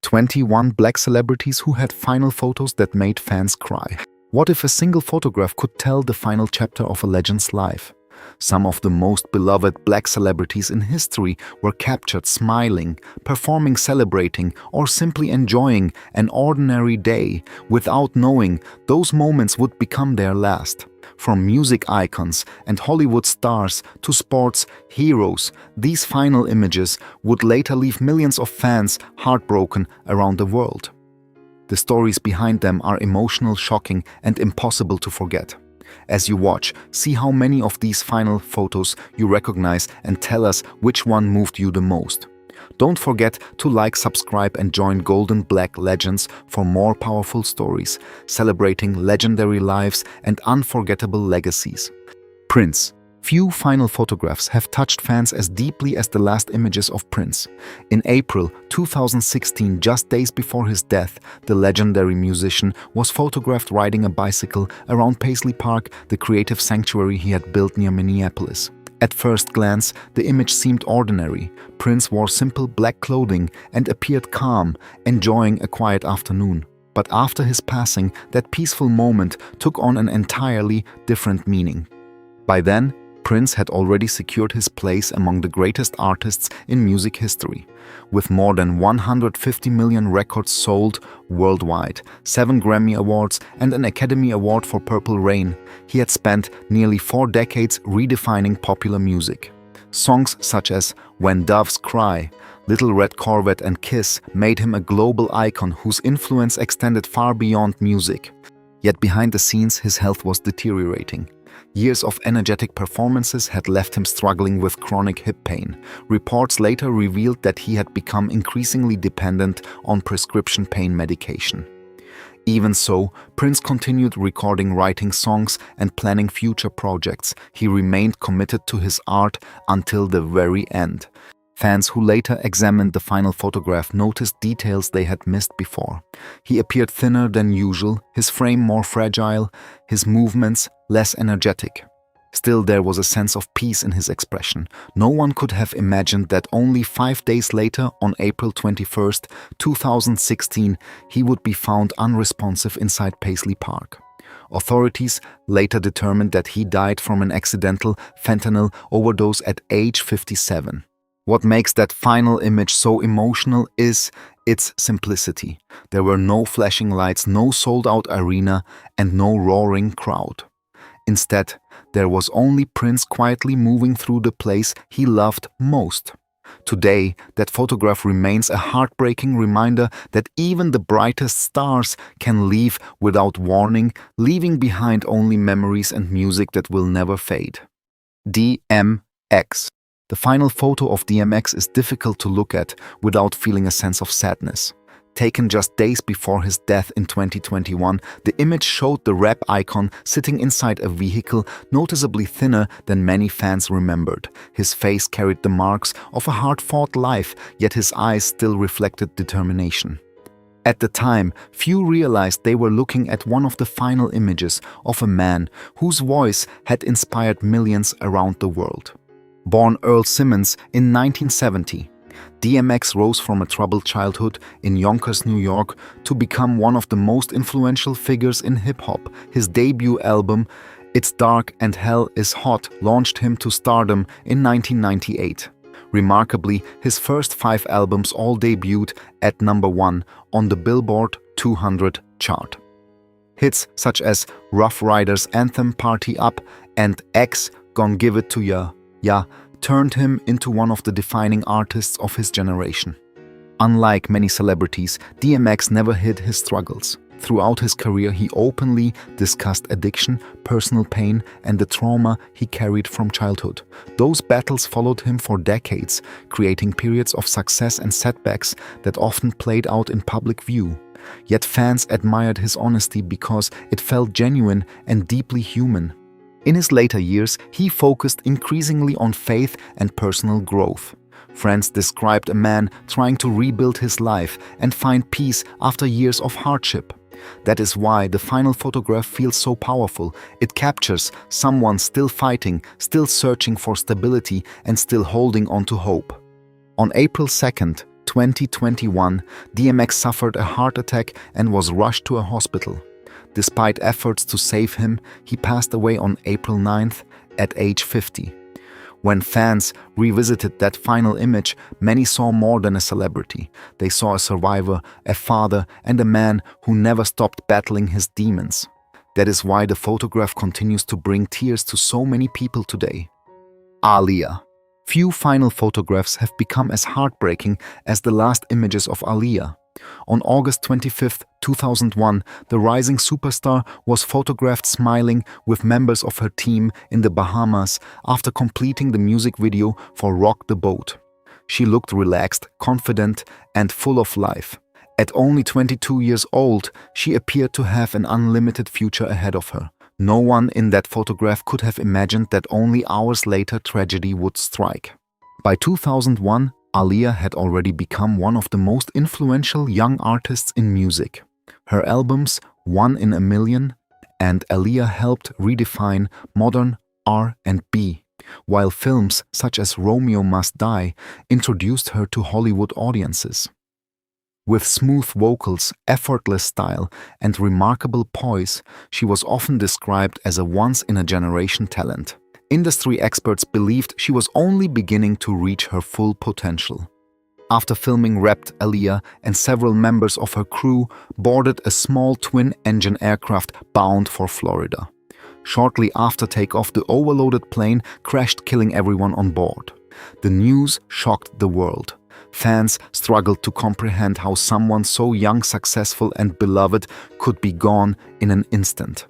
21 black celebrities who had final photos that made fans cry. What if a single photograph could tell the final chapter of a legend's life? Some of the most beloved black celebrities in history were captured smiling, performing, celebrating, or simply enjoying an ordinary day without knowing those moments would become their last. From music icons and Hollywood stars to sports heroes, these final images would later leave millions of fans heartbroken around the world. The stories behind them are emotional, shocking, and impossible to forget. As you watch, see how many of these final photos you recognize and tell us which one moved you the most. Don't forget to like, subscribe, and join Golden Black Legends for more powerful stories, celebrating legendary lives and unforgettable legacies. Prince. Few final photographs have touched fans as deeply as the last images of Prince. In April 2016, just days before his death, the legendary musician was photographed riding a bicycle around Paisley Park, the creative sanctuary he had built near Minneapolis. At first glance, the image seemed ordinary. Prince wore simple black clothing and appeared calm, enjoying a quiet afternoon. But after his passing, that peaceful moment took on an entirely different meaning. By then, Prince had already secured his place among the greatest artists in music history. With more than 150 million records sold worldwide, 7 Grammy Awards and an Academy Award for Purple Rain, he had spent nearly 4 decades redefining popular music. Songs such as When Doves Cry, Little Red Corvette and Kiss made him a global icon whose influence extended far beyond music. Yet behind the scenes, his health was deteriorating. Years of energetic performances had left him struggling with chronic hip pain. Reports later revealed that he had become increasingly dependent on prescription pain medication. Even so, Prince continued recording, writing songs, and planning future projects. He remained committed to his art until the very end. Fans who later examined the final photograph noticed details they had missed before. He appeared thinner than usual, his frame more fragile, his movements less energetic. Still, there was a sense of peace in his expression. No one could have imagined that only 5 days later, on April 21, 2016, he would be found unresponsive inside Paisley Park. Authorities later determined that he died from an accidental fentanyl overdose at age 57. What makes that final image so emotional is its simplicity. There were no flashing lights, no sold-out arena, and no roaring crowd. Instead, there was only Prince quietly moving through the place he loved most. Today, that photograph remains a heartbreaking reminder that even the brightest stars can leave without warning, leaving behind only memories and music that will never fade. DMX. The final photo of DMX is difficult to look at without feeling a sense of sadness. Taken just days before his death in 2021, the image showed the rap icon sitting inside a vehicle noticeably thinner than many fans remembered. His face carried the marks of a hard-fought life, yet his eyes still reflected determination. At the time, few realized they were looking at one of the final images of a man whose voice had inspired millions around the world. Born Earl Simmons in 1970, DMX rose from a troubled childhood in Yonkers, New York, to become one of the most influential figures in hip-hop. His debut album, It's Dark and Hell is Hot, launched him to stardom in 1998. Remarkably, his first 5 albums all debuted at #1 on the Billboard 200 chart. Hits such as Rough Riders Anthem, Party Up, and X, Gon' Give It To Ya, turned him into one of the defining artists of his generation. Unlike many celebrities, DMX never hid his struggles. Throughout his career, he openly discussed addiction, personal pain, and the trauma he carried from childhood. Those battles followed him for decades, creating periods of success and setbacks that often played out in public view. Yet fans admired his honesty because it felt genuine and deeply human. In his later years, he focused increasingly on faith and personal growth. Friends described a man trying to rebuild his life and find peace after years of hardship. That is why the final photograph feels so powerful. It captures someone still fighting, still searching for stability, and still holding on to hope. On April 2nd, 2021, DMX suffered a heart attack and was rushed to a hospital. Despite efforts to save him, he passed away on April 9th at age 50. When fans revisited that final image, many saw more than a celebrity. They saw a survivor, a father, and a man who never stopped battling his demons. That is why the photograph continues to bring tears to so many people today. Aaliyah. Few final photographs have become as heartbreaking as the last images of Aaliyah. On August 25, 2001, the rising superstar was photographed smiling with members of her team in the Bahamas after completing the music video for Rock the Boat. She looked relaxed, confident, and full of life. At only 22 years old, she appeared to have an unlimited future ahead of her. No one in that photograph could have imagined that only hours later tragedy would strike. By 2001, Aaliyah had already become one of the most influential young artists in music. Her albums, One in a Million and Aaliyah, helped redefine modern R&B, while films such as Romeo Must Die introduced her to Hollywood audiences. With smooth vocals, effortless style, and remarkable poise, she was often described as a once-in-a-generation talent. Industry experts believed she was only beginning to reach her full potential. After filming Wrapped, Aaliyah and several members of her crew boarded a small twin-engine aircraft bound for Florida. Shortly after takeoff, the overloaded plane crashed, killing everyone on board. The news shocked the world. Fans struggled to comprehend how someone so young, successful, and beloved could be gone in an instant.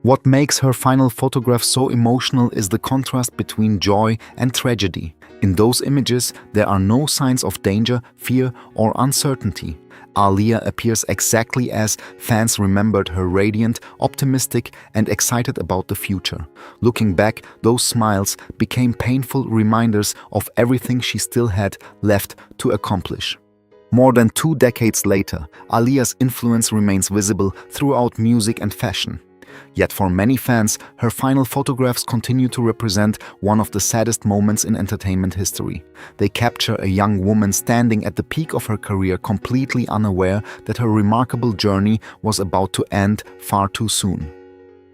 What makes her final photograph so emotional is the contrast between joy and tragedy. In those images, there are no signs of danger, fear, or uncertainty. Aaliyah appears exactly as fans remembered her: radiant, optimistic, and excited about the future. Looking back, those smiles became painful reminders of everything she still had left to accomplish. More than 2 decades later, Aaliyah's influence remains visible throughout music and fashion. Yet for many fans, her final photographs continue to represent one of the saddest moments in entertainment history. They capture a young woman standing at the peak of her career, completely unaware that her remarkable journey was about to end far too soon.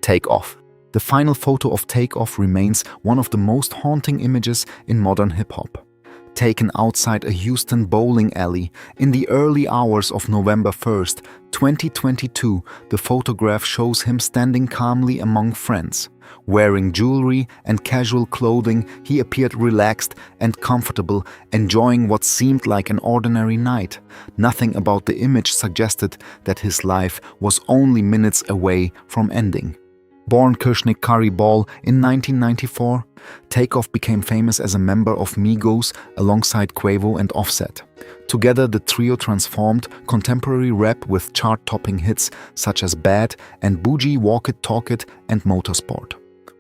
Take Off. The final photo of Take Off remains one of the most haunting images in modern hip-hop. Taken outside a Houston bowling alley in the early hours of November 1st, 2022, the photograph shows him standing calmly among friends. Wearing jewelry and casual clothing, he appeared relaxed and comfortable, enjoying what seemed like an ordinary night. Nothing about the image suggested that his life was only minutes away from ending. Born Kari Ball in 1994, Takeoff became famous as a member of Migos alongside Quavo and Offset. Together, the trio transformed contemporary rap with chart-topping hits such as Bad and Bougie, Walk It, Talk It, and Motorsport.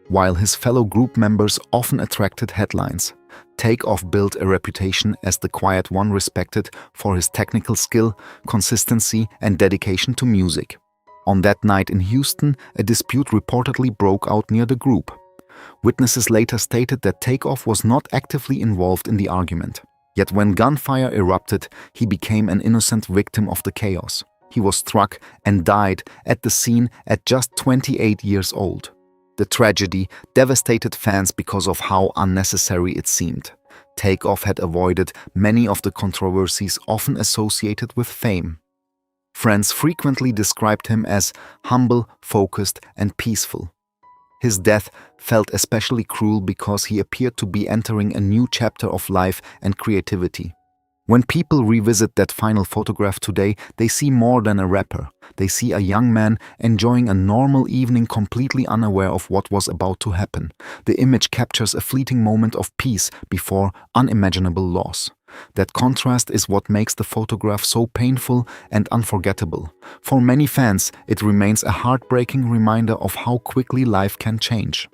While his fellow group members often attracted headlines, Takeoff built a reputation as the quiet one, respected for his technical skill, consistency, and dedication to music. On that night in Houston, a dispute reportedly broke out near the group. Witnesses later stated that Takeoff was not actively involved in the argument. Yet when gunfire erupted, he became an innocent victim of the chaos. He was struck and died at the scene at just 28 years old. The tragedy devastated fans because of how unnecessary it seemed. Takeoff had avoided many of the controversies often associated with fame. Friends frequently described him as humble, focused, and peaceful. His death felt especially cruel because he appeared to be entering a new chapter of life and creativity. When people revisit that final photograph today, they see more than a rapper. They see a young man enjoying a normal evening, completely unaware of what was about to happen. The image captures a fleeting moment of peace before unimaginable loss. That contrast is what makes the photograph so painful and unforgettable. For many fans, it remains a heartbreaking reminder of how quickly life can change.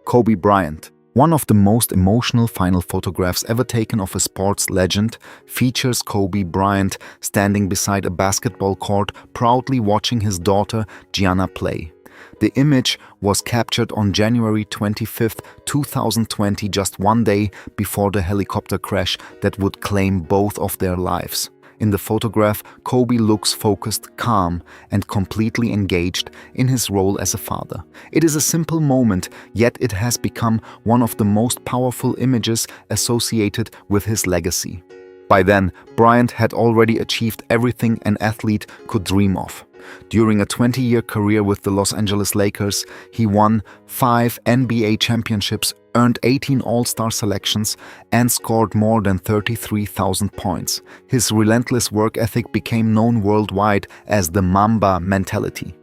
Kobe Bryant. One of the most emotional final photographs ever taken of a sports legend features Kobe Bryant standing beside a basketball court, proudly watching his daughter Gianna play. The image was captured on January 25, 2020, just one day before the helicopter crash that would claim both of their lives. In the photograph, Kobe looks focused, calm, and completely engaged in his role as a father. It is a simple moment, yet it has become one of the most powerful images associated with his legacy. By then, Bryant had already achieved everything an athlete could dream of. During a 20-year career with the Los Angeles Lakers, he won 5 NBA championships, earned 18 All-Star selections, and scored more than 33,000 points. His relentless work ethic became known worldwide as the Mamba mentality,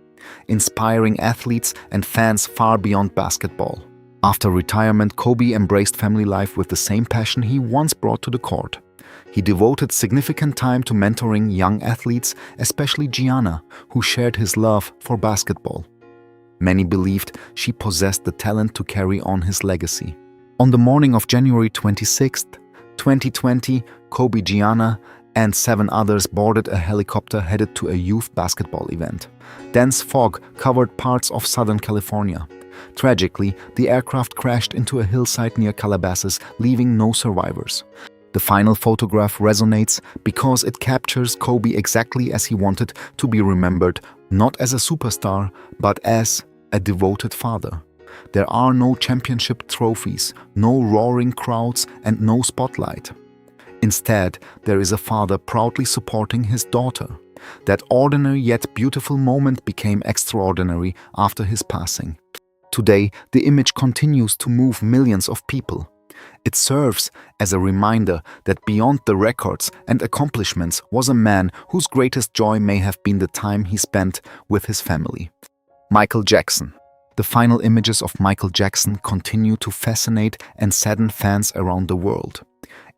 inspiring athletes and fans far beyond basketball. After retirement, Kobe embraced family life with the same passion he once brought to the court. He devoted significant time to mentoring young athletes, especially Gianna, who shared his love for basketball. Many believed she possessed the talent to carry on his legacy. On the morning of January 26, 2020, Kobe, Gianna, and 7 others boarded a helicopter headed to a youth basketball event. Dense fog covered parts of Southern California. Tragically, the aircraft crashed into a hillside near Calabasas, leaving no survivors. The final photograph resonates because it captures Kobe exactly as he wanted to be remembered, not as a superstar, but as a devoted father. There are no championship trophies, no roaring crowds, and no spotlight. Instead, there is a father proudly supporting his daughter. That ordinary yet beautiful moment became extraordinary after his passing. Today, the image continues to move millions of people. It serves as a reminder that beyond the records and accomplishments was a man whose greatest joy may have been the time he spent with his family. Michael Jackson. The final images of Michael Jackson continue to fascinate and sadden fans around the world.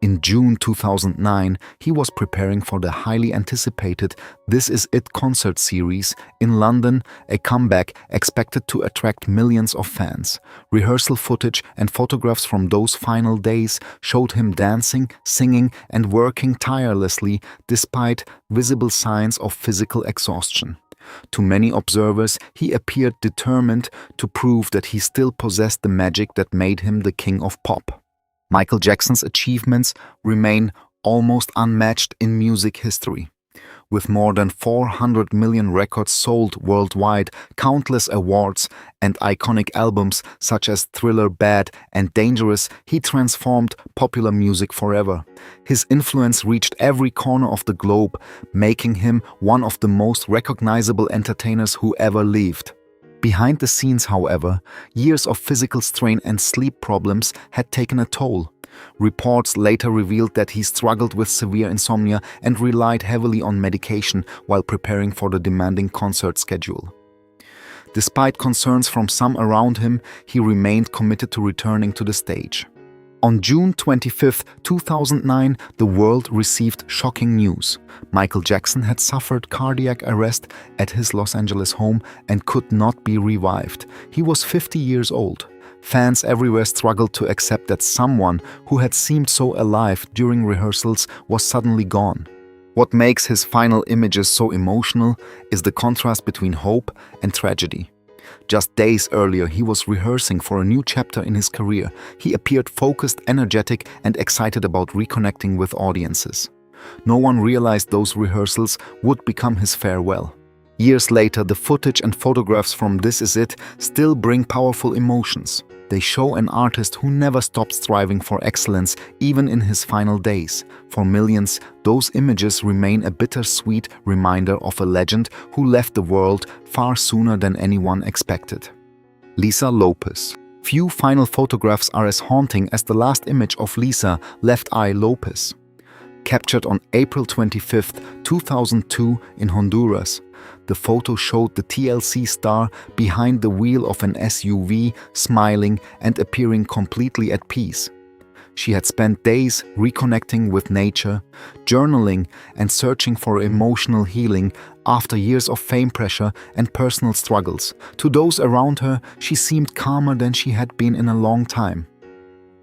In June 2009, he was preparing for the highly anticipated This Is It concert series in London, a comeback expected to attract millions of fans. Rehearsal footage and photographs from those final days showed him dancing, singing, and working tirelessly despite visible signs of physical exhaustion. To many observers, he appeared determined to prove that he still possessed the magic that made him the king of pop. Michael Jackson's achievements remain almost unmatched in music history. With more than 400 million records sold worldwide, countless awards, and iconic albums such as Thriller, Bad, and Dangerous, he transformed popular music forever. His influence reached every corner of the globe, making him one of the most recognizable entertainers who ever lived. Behind the scenes, however, years of physical strain and sleep problems had taken a toll. Reports later revealed that he struggled with severe insomnia and relied heavily on medication while preparing for the demanding concert schedule. Despite concerns from some around him, he remained committed to returning to the stage. On June 25, 2009, the world received shocking news. Michael Jackson had suffered cardiac arrest at his Los Angeles home and could not be revived. He was 50 years old. Fans everywhere struggled to accept that someone who had seemed so alive during rehearsals was suddenly gone. What makes his final images so emotional is the contrast between hope and tragedy. Just days earlier, he was rehearsing for a new chapter in his career. He appeared focused, energetic, and excited about reconnecting with audiences. No one realized those rehearsals would become his farewell. Years later, the footage and photographs from This Is It still bring powerful emotions. They show an artist who never stopped striving for excellence, even in his final days. For millions, those images remain a bittersweet reminder of a legend who left the world far sooner than anyone expected. Lisa Lopez. Few final photographs are as haunting as the last image of Lisa Left Eye Lopez. Captured on April 25, 2002 in Honduras, the photo showed the TLC star behind the wheel of an SUV, smiling and appearing completely at peace. She had spent days reconnecting with nature, journaling, and searching for emotional healing after years of fame pressure and personal struggles. To those around her, she seemed calmer than she had been in a long time.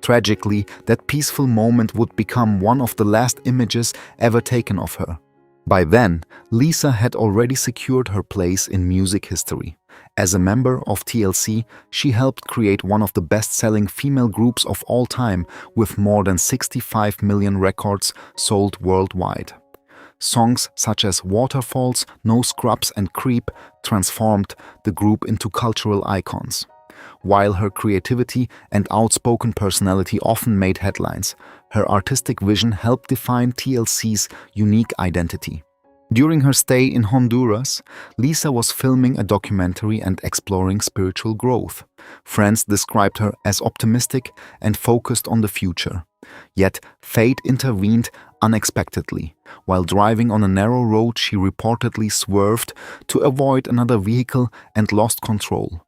Tragically, that peaceful moment would become one of the last images ever taken of her. By then, Lisa had already secured her place in music history. As a member of TLC, she helped create one of the best-selling female groups of all time, with more than 65 million records sold worldwide. Songs such as Waterfalls, No Scrubs and Creep transformed the group into cultural icons. While her creativity and outspoken personality often made headlines, her artistic vision helped define TLC's unique identity. During her stay in Honduras, Lisa was filming a documentary and exploring spiritual growth. Friends described her as optimistic and focused on the future. Yet, fate intervened unexpectedly. While driving on a narrow road, she reportedly swerved to avoid another vehicle and lost control.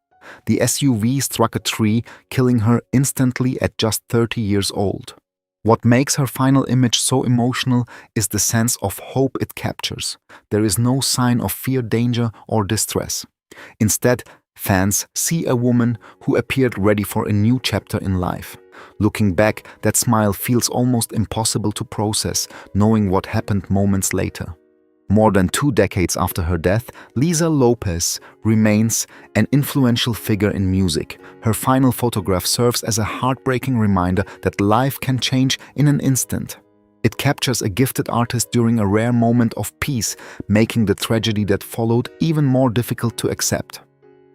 The SUV struck a tree, killing her instantly at just 30 years old. What makes her final image so emotional is the sense of hope it captures. There is no sign of fear, danger, or distress. Instead, fans see a woman who appeared ready for a new chapter in life. Looking back, that smile feels almost impossible to process, knowing what happened moments later. More than 2 decades after her death, Lisa Lopez remains an influential figure in music. Her final photograph serves as a heartbreaking reminder that life can change in an instant. It captures a gifted artist during a rare moment of peace, making the tragedy that followed even more difficult to accept.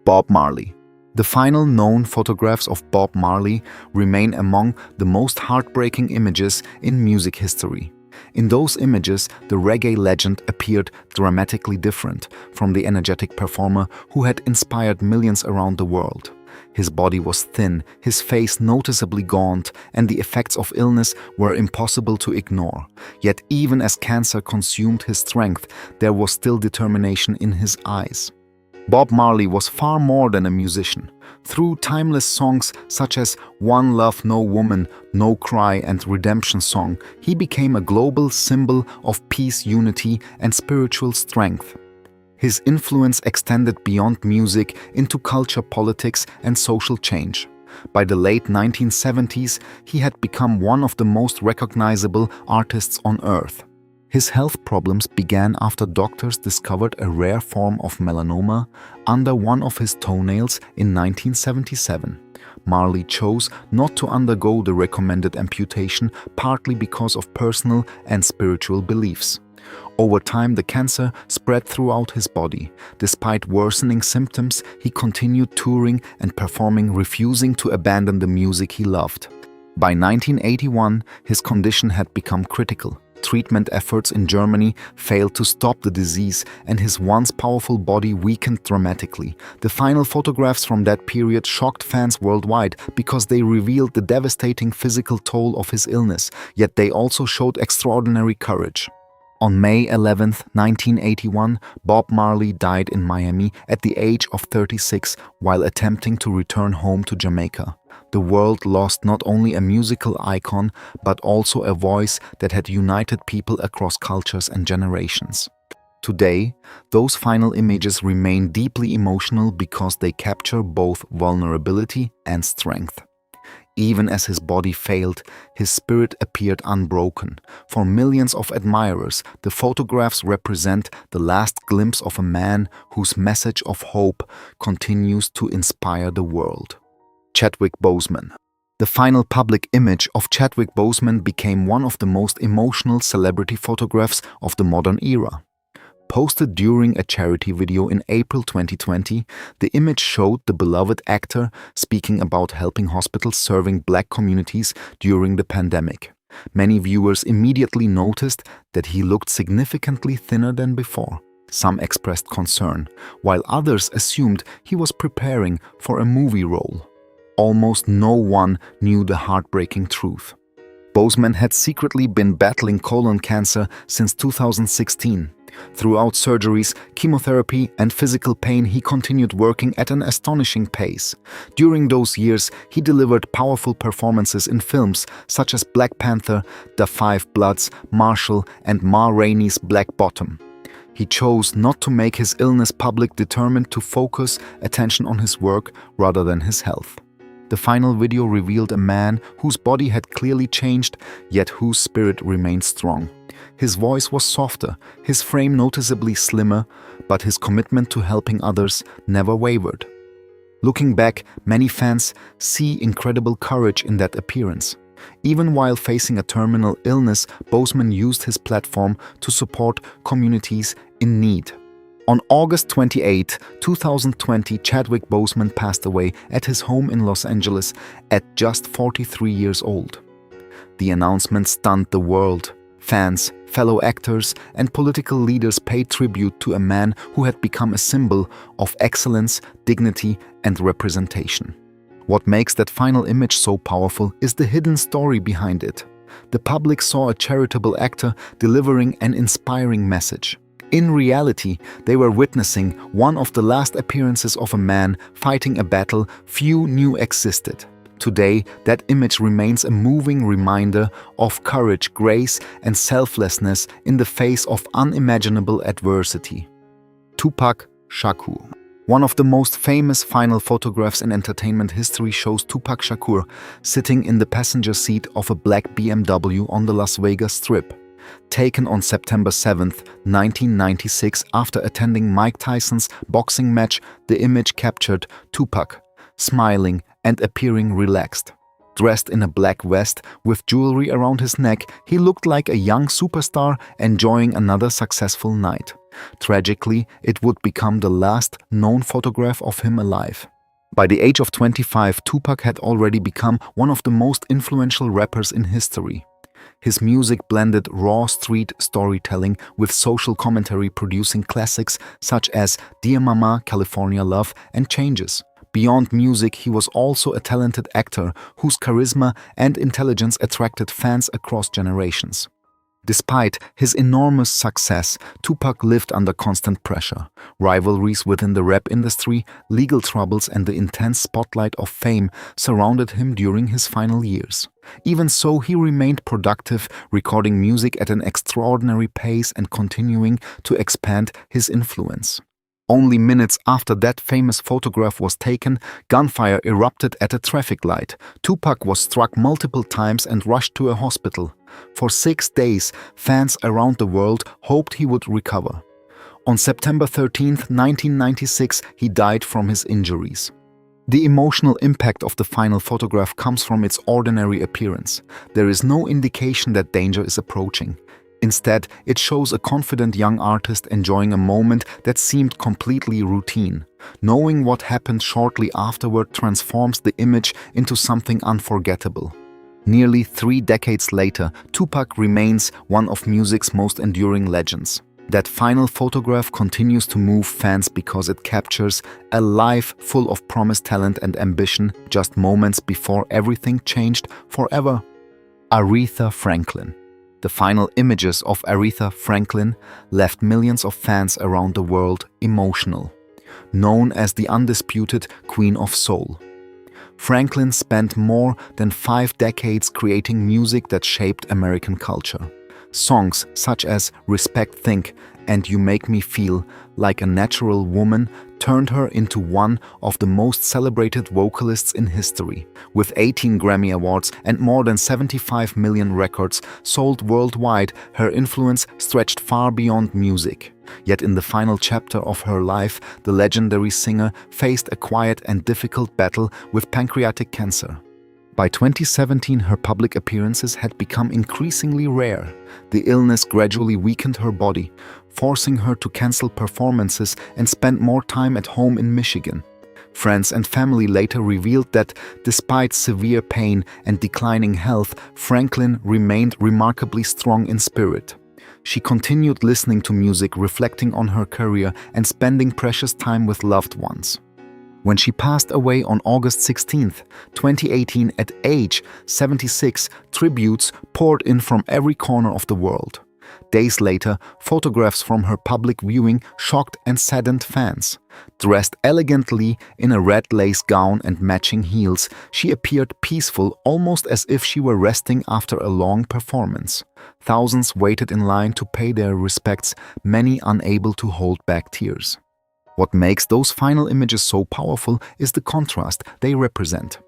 Bob Marley. The final known photographs of Bob Marley remain among the most heartbreaking images in music history. In those images, the reggae legend appeared dramatically different from the energetic performer who had inspired millions around the world. His body was thin, his face noticeably gaunt, and the effects of illness were impossible to ignore. Yet even as cancer consumed his strength, there was still determination in his eyes. Bob Marley was far more than a musician. Through timeless songs such as One Love No Woman, No Cry and Redemption Song, he became a global symbol of peace, unity, and spiritual strength. His influence extended beyond music into culture, politics, and social change. By the late 1970s, he had become one of the most recognizable artists on earth. His health problems began after doctors discovered a rare form of melanoma under one of his toenails in 1977. Marley chose not to undergo the recommended amputation, partly because of personal and spiritual beliefs. Over time, the cancer spread throughout his body. Despite worsening symptoms, he continued touring and performing, refusing to abandon the music he loved. By 1981, his condition had become critical. Treatment efforts in Germany failed to stop the disease, and his once powerful body weakened dramatically. The final photographs from that period shocked fans worldwide because they revealed the devastating physical toll of his illness, yet they also showed extraordinary courage. On May 11, 1981, Bob Marley died in Miami at the age of 36 while attempting to return home to Jamaica. The world lost not only a musical icon, but also a voice that had united people across cultures and generations. Today, those final images remain deeply emotional because they capture both vulnerability and strength. Even as his body failed, his spirit appeared unbroken. For millions of admirers, the photographs represent the last glimpse of a man whose message of hope continues to inspire the world. Chadwick Boseman. The final public image of Chadwick Boseman became one of the most emotional celebrity photographs of the modern era. Posted during a charity video in April 2020, the image showed the beloved actor speaking about helping hospitals serving Black communities during the pandemic. Many viewers immediately noticed that he looked significantly thinner than before. Some expressed concern, while others assumed he was preparing for a movie role. Almost no one knew the heartbreaking truth. Boseman had secretly been battling colon cancer since 2016. Throughout surgeries, chemotherapy, and physical pain, he continued working at an astonishing pace. During those years, he delivered powerful performances in films such as Black Panther, Da 5 Bloods, Marshall, and Ma Rainey's Black Bottom. He chose not to make his illness public, determined to focus attention on his work rather than his health. The final video revealed a man whose body had clearly changed, yet whose spirit remained strong. His voice was softer, his frame noticeably slimmer, but his commitment to helping others never wavered. Looking back, many fans see incredible courage in that appearance. Even while facing a terminal illness, Boseman used his platform to support communities in need. On August 28, 2020, Chadwick Boseman passed away at his home in Los Angeles at just 43 years old. The announcement stunned the world. Fans, fellow actors, and political leaders paid tribute to a man who had become a symbol of excellence, dignity, and representation. What makes that final image so powerful is the hidden story behind it. The public saw a charitable actor delivering an inspiring message. In reality, they were witnessing one of the last appearances of a man fighting a battle few knew existed. Today, that image remains a moving reminder of courage, grace, and selflessness in the face of unimaginable adversity. Tupac Shakur. One of the most famous final photographs in entertainment history shows Tupac Shakur sitting in the passenger seat of a black BMW on the Las Vegas Strip. Taken on September 7, 1996, after attending Mike Tyson's boxing match, the image captured Tupac, smiling and appearing relaxed. Dressed in a black vest with jewelry around his neck, he looked like a young superstar enjoying another successful night. Tragically, it would become the last known photograph of him alive. By the age of 25, Tupac had already become one of the most influential rappers in history. His music blended raw street storytelling with social commentary, producing classics such as Dear Mama, California Love, and Changes. Beyond music, he was also a talented actor whose charisma and intelligence attracted fans across generations. Despite his enormous success, Tupac lived under constant pressure. Rivalries within the rap industry, legal troubles, and the intense spotlight of fame surrounded him during his final years. Even so, he remained productive, recording music at an extraordinary pace and continuing to expand his influence. Only minutes after that famous photograph was taken, gunfire erupted at a traffic light. Tupac was struck multiple times and rushed to a hospital. For 6 days, fans around the world hoped he would recover. On September 13, 1996, he died from his injuries. The emotional impact of the final photograph comes from its ordinary appearance. There is no indication that danger is approaching. Instead, it shows a confident young artist enjoying a moment that seemed completely routine. Knowing what happened shortly afterward transforms the image into something unforgettable. Nearly 3 decades later, Tupac remains one of music's most enduring legends. That final photograph continues to move fans because it captures a life full of promise, talent, and ambition just moments before everything changed forever. Aretha Franklin. The final images of Aretha Franklin left millions of fans around the world emotional. Known as the undisputed Queen of Soul, Franklin spent more than 5 decades creating music that shaped American culture. Songs such as Respect Think and You Make Me Feel Like a Natural Woman turned her into one of the most celebrated vocalists in history. With 18 Grammy Awards and more than 75 million records sold worldwide, her influence stretched far beyond music. Yet in the final chapter of her life, the legendary singer faced a quiet and difficult battle with pancreatic cancer. By 2017, her public appearances had become increasingly rare. The illness gradually weakened her body, forcing her to cancel performances and spend more time at home in Michigan. Friends and family later revealed that despite severe pain and declining health, Franklin remained remarkably strong in spirit. She continued listening to music, reflecting on her career, and spending precious time with loved ones. When she passed away on August 16, 2018 at age 76, tributes poured in from every corner of the world. Days later, photographs from her public viewing shocked and saddened fans. Dressed elegantly in a red lace gown and matching heels, she appeared peaceful, almost as if she were resting after a long performance. Thousands waited in line to pay their respects, many unable to hold back tears. What makes those final images so powerful is the contrast they represent.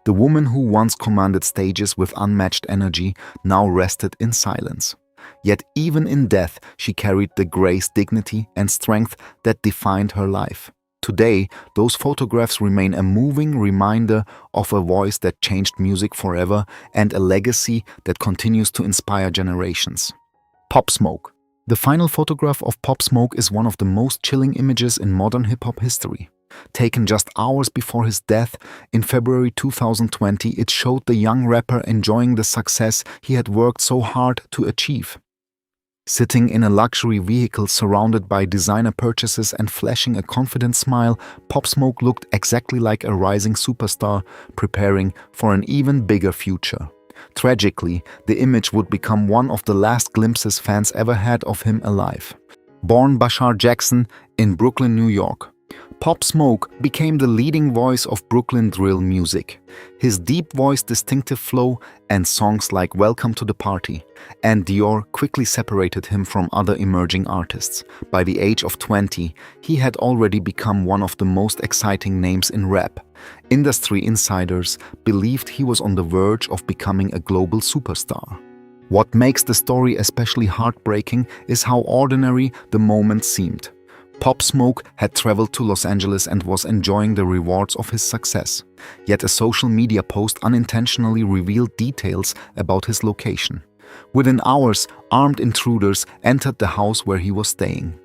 The woman who once commanded stages with unmatched energy now rested in silence. Yet even in death, she carried the grace, dignity, and strength that defined her life. Today, those photographs remain a moving reminder of a voice that changed music forever and a legacy that continues to inspire generations. Pop Smoke. The final photograph of Pop Smoke is one of the most chilling images in modern hip-hop history. Taken just hours before his death in February 2020, it showed the young rapper enjoying the success he had worked so hard to achieve. Sitting in a luxury vehicle surrounded by designer purchases and flashing a confident smile, Pop Smoke looked exactly like a rising superstar preparing for an even bigger future. Tragically, the image would become one of the last glimpses fans ever had of him alive. Born Bashar Jackson in Brooklyn, New York, Pop Smoke became the leading voice of Brooklyn drill music. His deep voice, distinctive flow, and songs like Welcome to the Party and Dior quickly separated him from other emerging artists. By the age of 20, he had already become one of the most exciting names in rap. Industry insiders believed he was on the verge of becoming a global superstar. What makes the story especially heartbreaking is how ordinary the moment seemed. Pop Smoke had traveled to Los Angeles and was enjoying the rewards of his success. Yet a social media post unintentionally revealed details about his location. Within hours, armed intruders entered the house where he was staying.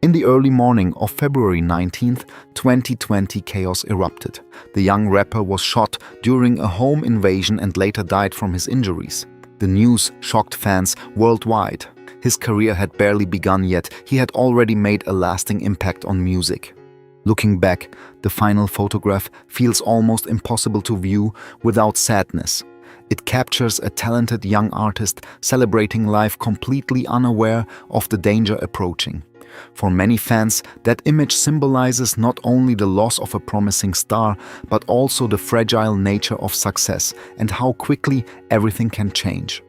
In the early morning of February 19, 2020, chaos erupted. The young rapper was shot during a home invasion and later died from his injuries. The news shocked fans worldwide. His career had barely begun yet, he had already made a lasting impact on music. Looking back, the final photograph feels almost impossible to view without sadness. It captures a talented young artist celebrating life completely unaware of the danger approaching. For many fans, that image symbolizes not only the loss of a promising star, but also the fragile nature of success and how quickly everything can change.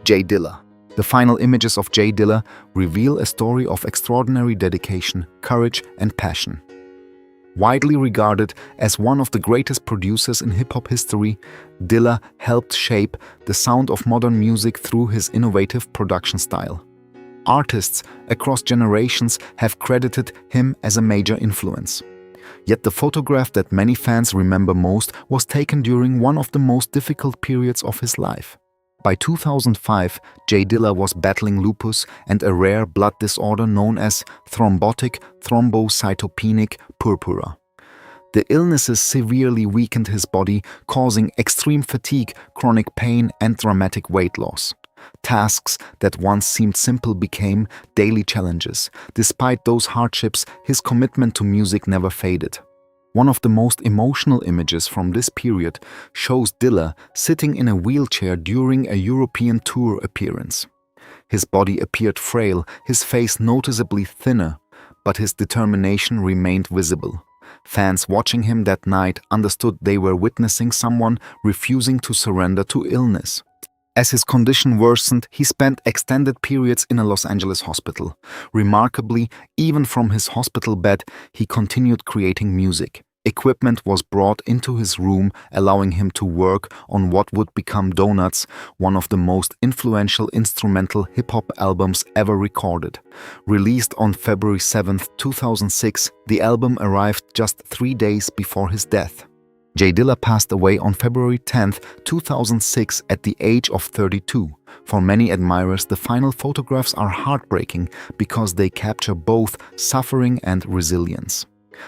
J Dilla. The final images of J Dilla reveal a story of extraordinary dedication, courage, and passion. Widely regarded as one of the greatest producers in hip-hop history, Dilla helped shape the sound of modern music through his innovative production style. Artists across generations have credited him as a major influence. Yet the photograph that many fans remember most was taken during one of the most difficult periods of his life. By 2005, J Dilla was battling lupus and a rare blood disorder known as thrombotic thrombocytopenic purpura. The illnesses severely weakened his body, causing extreme fatigue, chronic pain, and dramatic weight loss. Tasks that once seemed simple became daily challenges. Despite those hardships, his commitment to music never faded. One of the most emotional images from this period shows Dilla sitting in a wheelchair during a European tour appearance. His body appeared frail, his face noticeably thinner, but his determination remained visible. Fans watching him that night understood they were witnessing someone refusing to surrender to illness. As his condition worsened, he spent extended periods in a Los Angeles hospital. Remarkably, even from his hospital bed, he continued creating music. Equipment was brought into his room, allowing him to work on what would become Donuts, one of the most influential instrumental hip-hop albums ever recorded. Released on February 7, 2006, the album arrived just 3 days before his death. J Dilla passed away on February 10, 2006 at the age of 32. For many admirers, the final photographs are heartbreaking because they capture both suffering and resilience.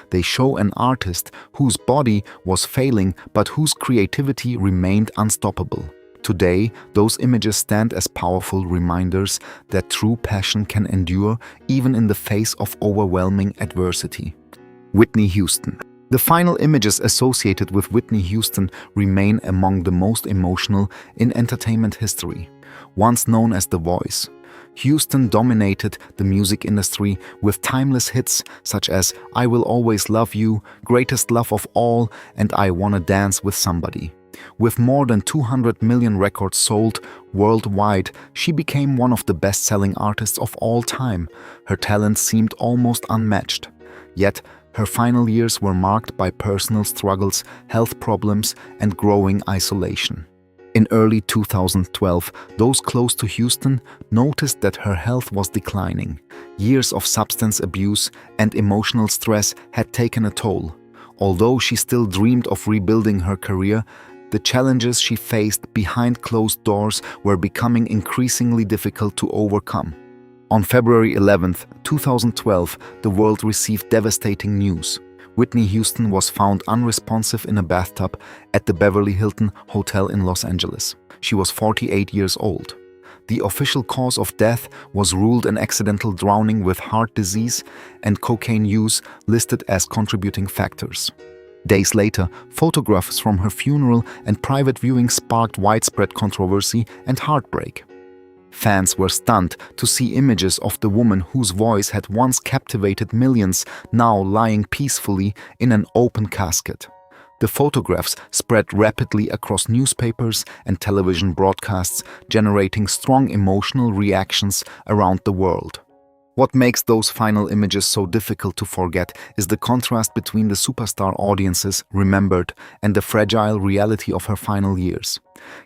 They show an artist whose body was failing but whose creativity remained unstoppable. Today, those images stand as powerful reminders that true passion can endure even in the face of overwhelming adversity. Whitney Houston. The final images associated with Whitney Houston remain among the most emotional in entertainment history. Once known as The Voice, Houston dominated the music industry with timeless hits such as I Will Always Love You, Greatest Love of All, and I Wanna Dance with Somebody. With more than 200 million records sold worldwide, she became one of the best-selling artists of all time. Her talent seemed almost unmatched. Yet, Her final years were marked by personal struggles, health problems, and growing isolation. In early 2012, those close to Houston noticed that her health was declining. Years of substance abuse and emotional stress had taken a toll. Although she still dreamed of rebuilding her career, the challenges she faced behind closed doors were becoming increasingly difficult to overcome. On February 11, 2012, the world received devastating news. Whitney Houston was found unresponsive in a bathtub at the Beverly Hilton Hotel in Los Angeles. She was 48 years old. The official cause of death was ruled an accidental drowning with heart disease and cocaine use listed as contributing factors. Days later, photographs from her funeral and private viewing sparked widespread controversy and heartbreak. Fans were stunned to see images of the woman whose voice had once captivated millions now lying peacefully in an open casket. The photographs spread rapidly across newspapers and television broadcasts, generating strong emotional reactions around the world. What makes those final images so difficult to forget is the contrast between the superstar audiences remembered and the fragile reality of her final years.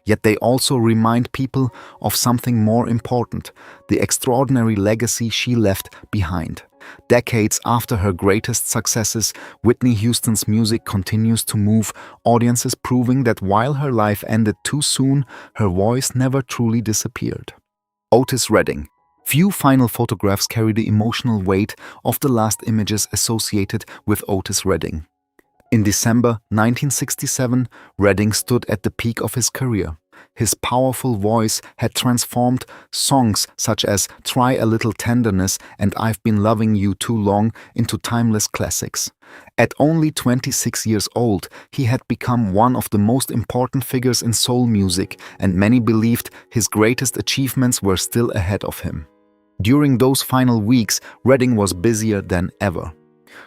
Yet they also remind people of something more important: the extraordinary legacy she left behind. Decades after her greatest successes, Whitney Houston's music continues to move audiences, proving that while her life ended too soon, her voice never truly disappeared. Otis Redding. Few final photographs carry the emotional weight of the last images associated with Otis Redding. In December 1967, Redding stood at the peak of his career. His powerful voice had transformed songs such as Try a Little Tenderness and I've Been Loving You Too Long into timeless classics. At only 26 years old, he had become one of the most important figures in soul music, and many believed his greatest achievements were still ahead of him. During those final weeks, Redding was busier than ever.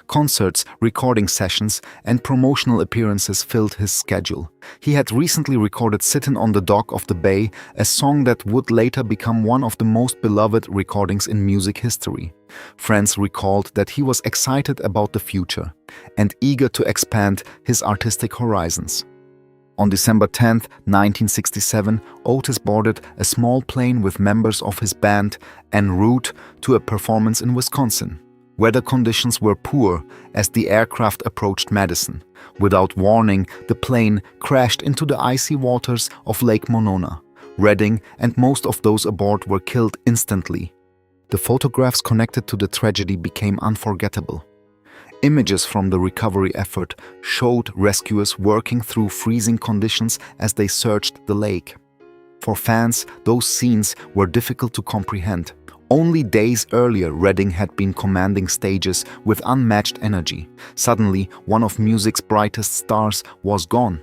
Concerts, recording sessions, and promotional appearances filled his schedule. He had recently recorded Sittin' on the Dock of the Bay, a song that would later become one of the most beloved recordings in music history. Friends recalled that he was excited about the future and eager to expand his artistic horizons. On December 10, 1967, Otis boarded a small plane with members of his band en route to a performance in Wisconsin. Weather conditions were poor as the aircraft approached Madison. Without warning, the plane crashed into the icy waters of Lake Monona. Redding and most of those aboard were killed instantly. The photographs connected to the tragedy became unforgettable. Images from the recovery effort showed rescuers working through freezing conditions as they searched the lake. For fans, those scenes were difficult to comprehend. Only days earlier, Redding had been commanding stages with unmatched energy. Suddenly, one of music's brightest stars was gone.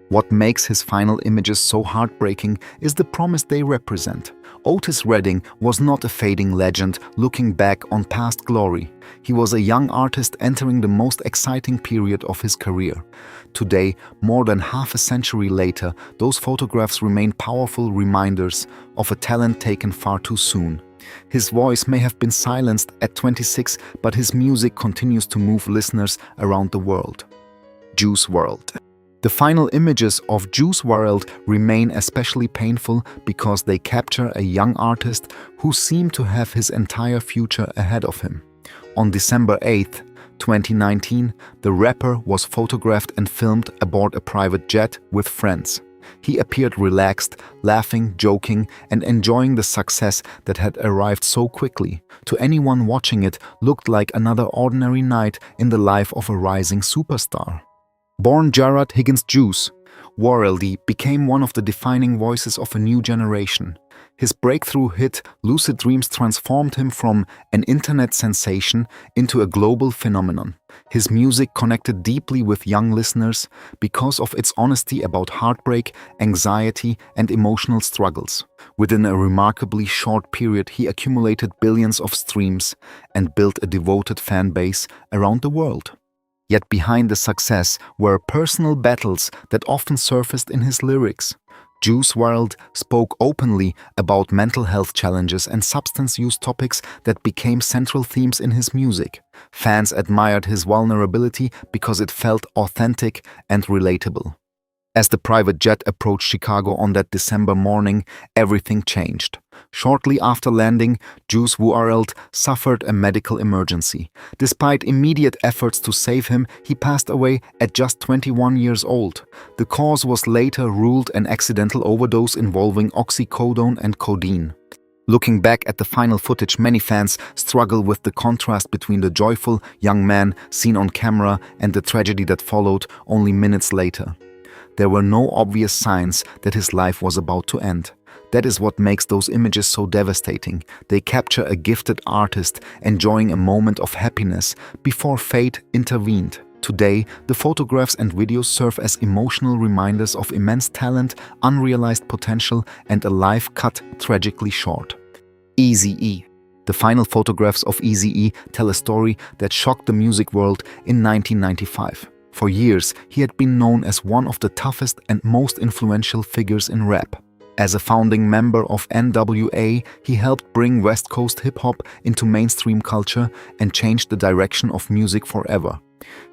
What makes his final images so heartbreaking is the promise they represent. Otis Redding was not a fading legend looking back on past glory. He was a young artist entering the most exciting period of his career. Today, more than half a century later, those photographs remain powerful reminders of a talent taken far too soon. His voice may have been silenced at 26, but his music continues to move listeners around the world. Juice WRLD. The final images of Juice WRLD remain especially painful because they capture a young artist who seemed to have his entire future ahead of him. On December 8, 2019, the rapper was photographed and filmed aboard a private jet with friends. He appeared relaxed, laughing, joking, and enjoying the success that had arrived so quickly. To anyone watching it, looked like another ordinary night in the life of a rising superstar. Born Jarrod Higgins Juice WRLD became one of the defining voices of a new generation. His breakthrough hit Lucid Dreams transformed him from an internet sensation into a global phenomenon. His music connected deeply with young listeners because of its honesty about heartbreak, anxiety, and emotional struggles. Within a remarkably short period, he accumulated billions of streams and built a devoted fan base around the world. Yet behind the success were personal battles that often surfaced in his lyrics. Juice WRLD spoke openly about mental health challenges and substance use topics that became central themes in his music. Fans admired his vulnerability because it felt authentic and relatable. As the private jet approached Chicago on that December morning, everything changed. Shortly after landing, Juice WRLD suffered a medical emergency. Despite immediate efforts to save him, he passed away at just 21 years old. The cause was later ruled an accidental overdose involving oxycodone and codeine. Looking back at the final footage, many fans struggle with the contrast between the joyful young man seen on camera and the tragedy that followed only minutes later. There were no obvious signs that his life was about to end. That is what makes those images so devastating. They capture a gifted artist enjoying a moment of happiness before fate intervened. Today, the photographs and videos serve as emotional reminders of immense talent, unrealized potential, and a life cut tragically short. Eazy-E. The final photographs of Eazy-E tell a story that shocked the music world in 1995. For years, he had been known as one of the toughest and most influential figures in rap. As a founding member of NWA, he helped bring West Coast hip-hop into mainstream culture and changed the direction of music forever.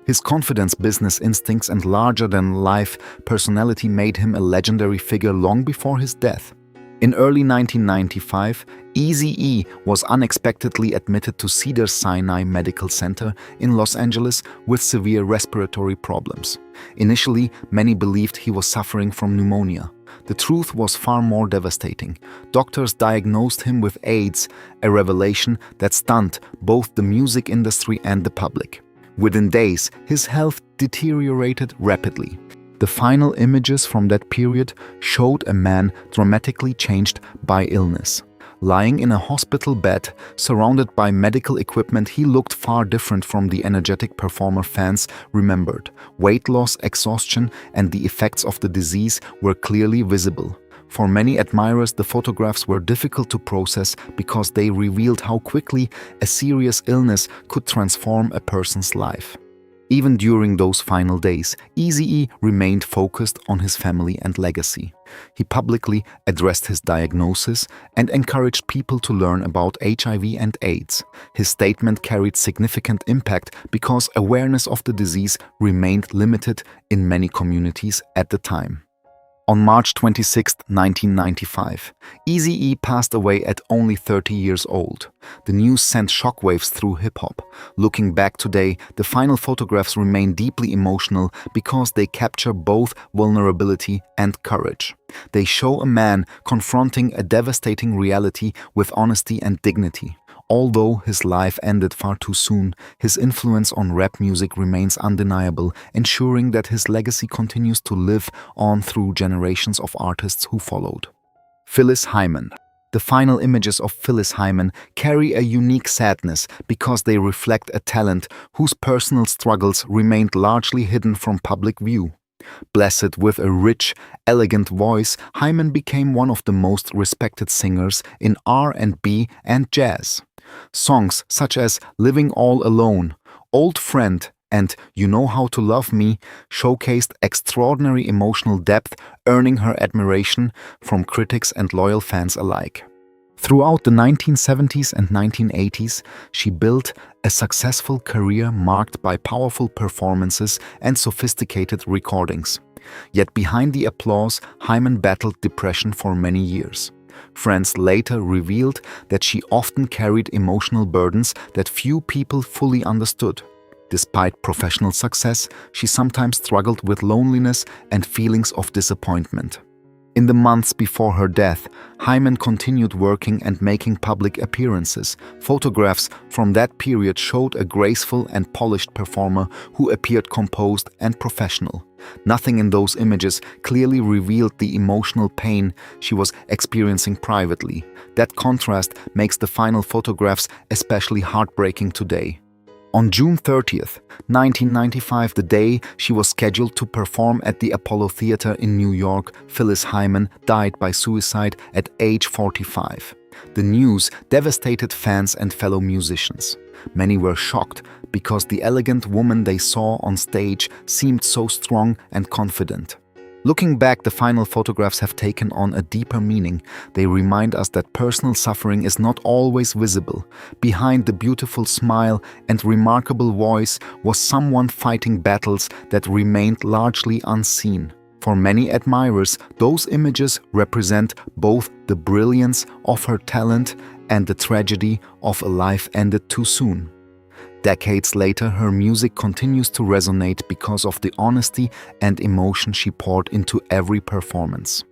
His confidence, business instincts, and larger-than-life personality made him a legendary figure long before his death. In early 1995, Eazy-E was unexpectedly admitted to Cedars-Sinai Medical Center in Los Angeles with severe respiratory problems. Initially, many believed he was suffering from pneumonia. The truth was far more devastating. Doctors diagnosed him with AIDS, a revelation that stunned both the music industry and the public. Within days, his health deteriorated rapidly. The final images from that period showed a man dramatically changed by illness. Lying in a hospital bed, surrounded by medical equipment, he looked far different from the energetic performer fans remembered. Weight loss, exhaustion, and the effects of the disease were clearly visible. For many admirers, the photographs were difficult to process because they revealed how quickly a serious illness could transform a person's life. Even during those final days, Eazy-E remained focused on his family and legacy. He publicly addressed his diagnosis and encouraged people to learn about HIV and AIDS. His statement carried significant impact because awareness of the disease remained limited in many communities at the time. On March 26, 1995, Eazy-E passed away at only 30 years old. The news sent shockwaves through hip-hop. Looking back today, the final photographs remain deeply emotional because they capture both vulnerability and courage. They show a man confronting a devastating reality with honesty and dignity. Although his life ended far too soon, his influence on rap music remains undeniable, ensuring that his legacy continues to live on through generations of artists who followed. Phyllis Hyman. The final images of Phyllis Hyman carry a unique sadness because they reflect a talent whose personal struggles remained largely hidden from public view. Blessed with a rich, elegant voice, Hyman became one of the most respected singers in R&B and jazz. Songs such as Living All Alone, Old Friend, and You Know How to Love Me showcased extraordinary emotional depth, earning her admiration from critics and loyal fans alike. Throughout the 1970s and 1980s, she built a successful career marked by powerful performances and sophisticated recordings. Yet behind the applause, Hyman battled depression for many years. Friends later revealed that she often carried emotional burdens that few people fully understood. Despite professional success, she sometimes struggled with loneliness and feelings of disappointment. In the months before her death, Hyman continued working and making public appearances. Photographs from that period showed a graceful and polished performer who appeared composed and professional. Nothing in those images clearly revealed the emotional pain she was experiencing privately. That contrast makes the final photographs especially heartbreaking today. On June 30th, 1995, the day she was scheduled to perform at the Apollo Theater in New York, Phyllis Hyman died by suicide at age 45. The news devastated fans and fellow musicians. Many were shocked because the elegant woman they saw on stage seemed so strong and confident. Looking back, the final photographs have taken on a deeper meaning. They remind us that personal suffering is not always visible. Behind the beautiful smile and remarkable voice was someone fighting battles that remained largely unseen. For many admirers, those images represent both the brilliance of her talent and the tragedy of a life ended too soon. Decades later, her music continues to resonate because of the honesty and emotion she poured into every performance.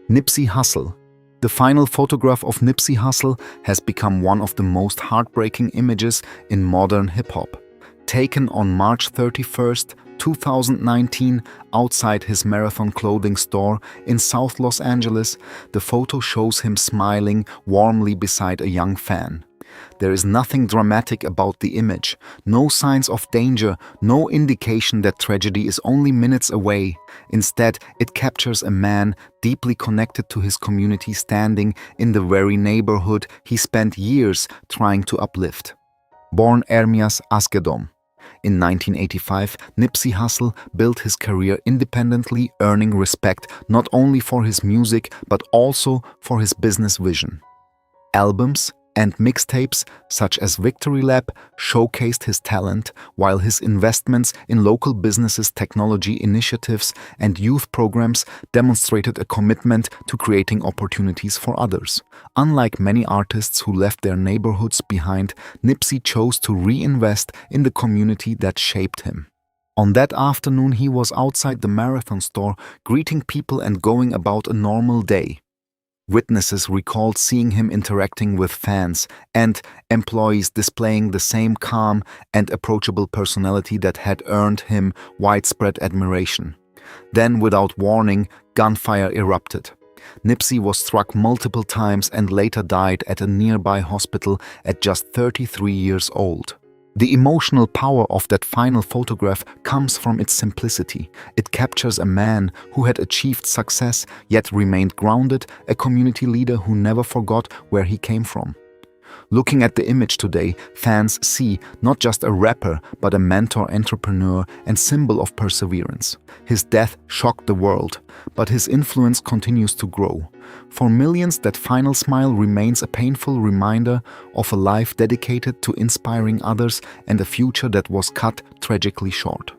Nipsey Hussle. The final photograph of Nipsey Hussle has become one of the most heartbreaking images in modern hip-hop. Taken on March 31st, 2019, outside his Marathon clothing store in South Los Angeles, the photo shows him smiling warmly beside a young fan. There is nothing dramatic about the image, no signs of danger, no indication that tragedy is only minutes away. Instead, it captures a man deeply connected to his community standing in the very neighborhood he spent years trying to uplift. Born Ermias Asgedom. In 1985, Nipsey Hussle built his career independently, earning respect not only for his music but also for his business vision. Albums and mixtapes such as Victory Lap showcased his talent, while his investments in local businesses, technology initiatives, and youth programs demonstrated a commitment to creating opportunities for others. Unlike many artists who left their neighborhoods behind, Nipsey chose to reinvest in the community that shaped him. On that afternoon, he was outside the Marathon store, greeting people and going about a normal day. Witnesses recalled seeing him interacting with fans and employees, displaying the same calm and approachable personality that had earned him widespread admiration. Then, without warning, gunfire erupted. Nipsey was struck multiple times and later died at a nearby hospital at just 33 years old. The emotional power of that final photograph comes from its simplicity. It captures a man who had achieved success yet remained grounded, a community leader who never forgot where he came from. Looking at the image today, fans see not just a rapper but a mentor, entrepreneur, and symbol of perseverance. His death shocked the world, but his influence continues to grow. For millions, that final smile remains a painful reminder of a life dedicated to inspiring others and a future that was cut tragically short.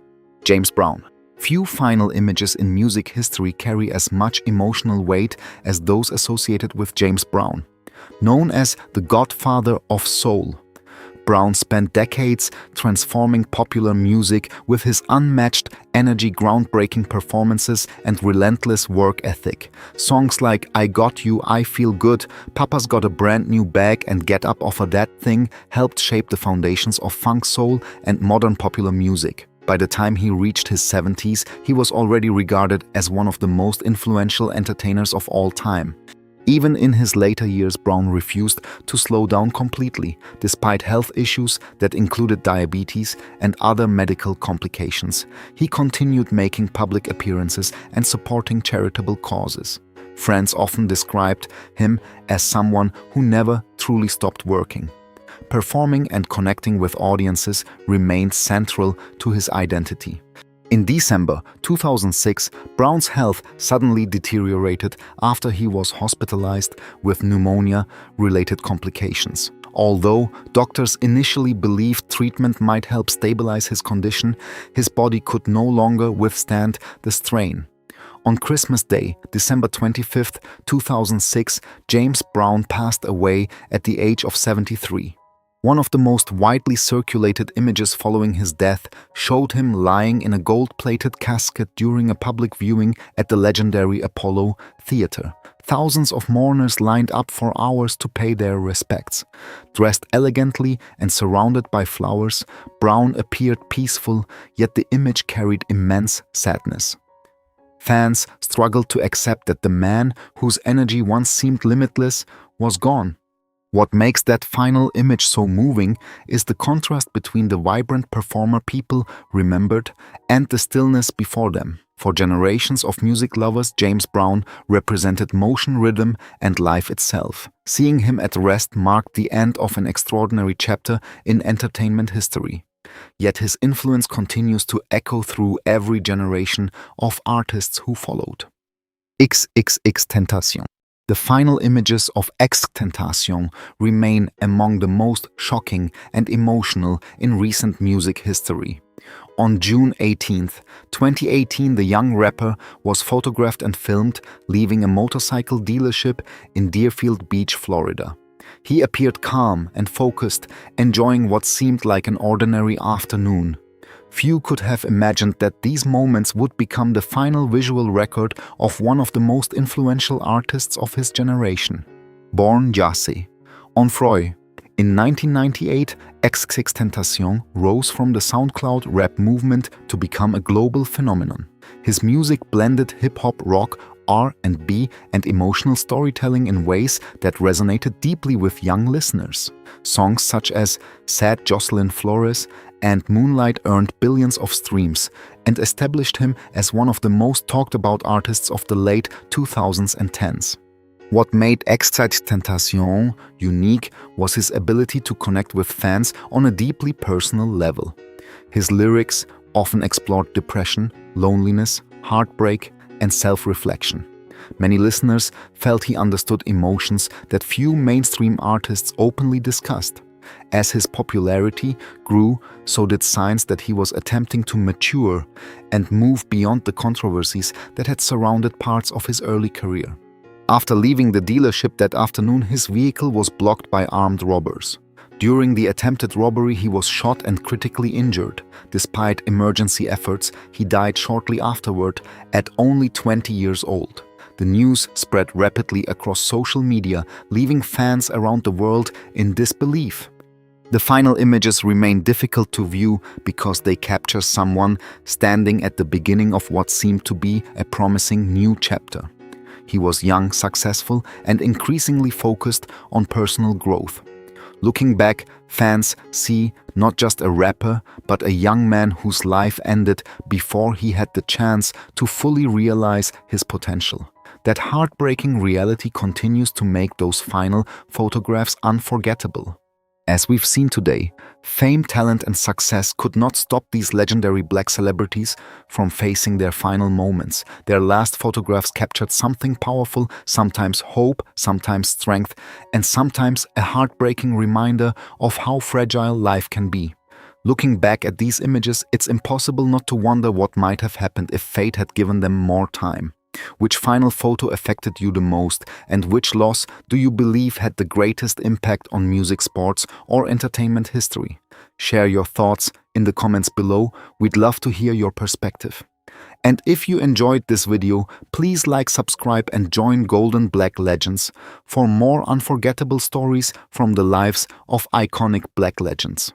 James Brown. Few final images in music history carry as much emotional weight as those associated with James Brown. Known as the Godfather of Soul, Brown spent decades transforming popular music with his unmatched energy, groundbreaking performances, and relentless work ethic. Songs like I Got You, I Feel Good, Papa's Got a Brand New Bag, and Get Up Off of That Thing helped shape the foundations of funk, soul, and modern popular music. By the time he reached his 70s, he was already regarded as one of the most influential entertainers of all time. Even in his later years, Brown refused to slow down completely, despite health issues that included diabetes and other medical complications. He continued making public appearances and supporting charitable causes. Friends often described him as someone who never truly stopped working. Performing and connecting with audiences remained central to his identity. In December 2006, Brown's health suddenly deteriorated after he was hospitalized with pneumonia-related complications. Although doctors initially believed treatment might help stabilize his condition, his body could no longer withstand the strain. On Christmas Day, December 25, 2006, James Brown passed away at the age of 73. One of the most widely circulated images following his death showed him lying in a gold-plated casket during a public viewing at the legendary Apollo Theater. Thousands of mourners lined up for hours to pay their respects. Dressed elegantly and surrounded by flowers, Brown appeared peaceful, yet the image carried immense sadness. Fans struggled to accept that the man whose energy once seemed limitless was gone. What makes that final image so moving is the contrast between the vibrant performer people remembered and the stillness before them. For generations of music lovers, James Brown represented motion, rhythm, and life itself. Seeing him at rest marked the end of an extraordinary chapter in entertainment history. Yet his influence continues to echo through every generation of artists who followed. XXXTentacion. The final images of XXXTentacion remain among the most shocking and emotional in recent music history. On June 18, 2018, the young rapper was photographed and filmed leaving a motorcycle dealership in Deerfield Beach, Florida. He appeared calm and focused, enjoying what seemed like an ordinary afternoon. Few could have imagined that these moments would become the final visual record of one of the most influential artists of his generation. Born Jase. Onfroy. In 1998, XXXTentacion rose from the SoundCloud rap movement to become a global phenomenon. His music blended hip-hop, rock, R&B, and emotional storytelling in ways that resonated deeply with young listeners. Songs such as Sad Jocelyn Flores and Moonlight earned billions of streams and established him as one of the most talked about artists of the late 2000s and 10s. What made XXXTentacion unique was his ability to connect with fans on a deeply personal level. His lyrics often explored depression, loneliness, heartbreak, and self-reflection. Many listeners felt he understood emotions that few mainstream artists openly discussed. As his popularity grew, so did signs that he was attempting to mature and move beyond the controversies that had surrounded parts of his early career. After leaving the dealership that afternoon, his vehicle was blocked by armed robbers. During the attempted robbery, he was shot and critically injured. Despite emergency efforts, he died shortly afterward at only 20 years old. The news spread rapidly across social media, leaving fans around the world in disbelief. The final images remain difficult to view because they capture someone standing at the beginning of what seemed to be a promising new chapter. He was young, successful, and increasingly focused on personal growth. Looking back, fans see not just a rapper, but a young man whose life ended before he had the chance to fully realize his potential. That heartbreaking reality continues to make those final photographs unforgettable. As we've seen today, fame, talent, and success could not stop these legendary black celebrities from facing their final moments. Their last photographs captured something powerful, sometimes hope, sometimes strength, and sometimes a heartbreaking reminder of how fragile life can be. Looking back at these images, it's impossible not to wonder what might have happened if fate had given them more time. Which final photo affected you the most, and which loss do you believe had the greatest impact on music, sports, or entertainment history? Share your thoughts in the comments below. We'd love to hear your perspective. And if you enjoyed this video, please like, subscribe, and join Golden Black Legends for more unforgettable stories from the lives of iconic black legends.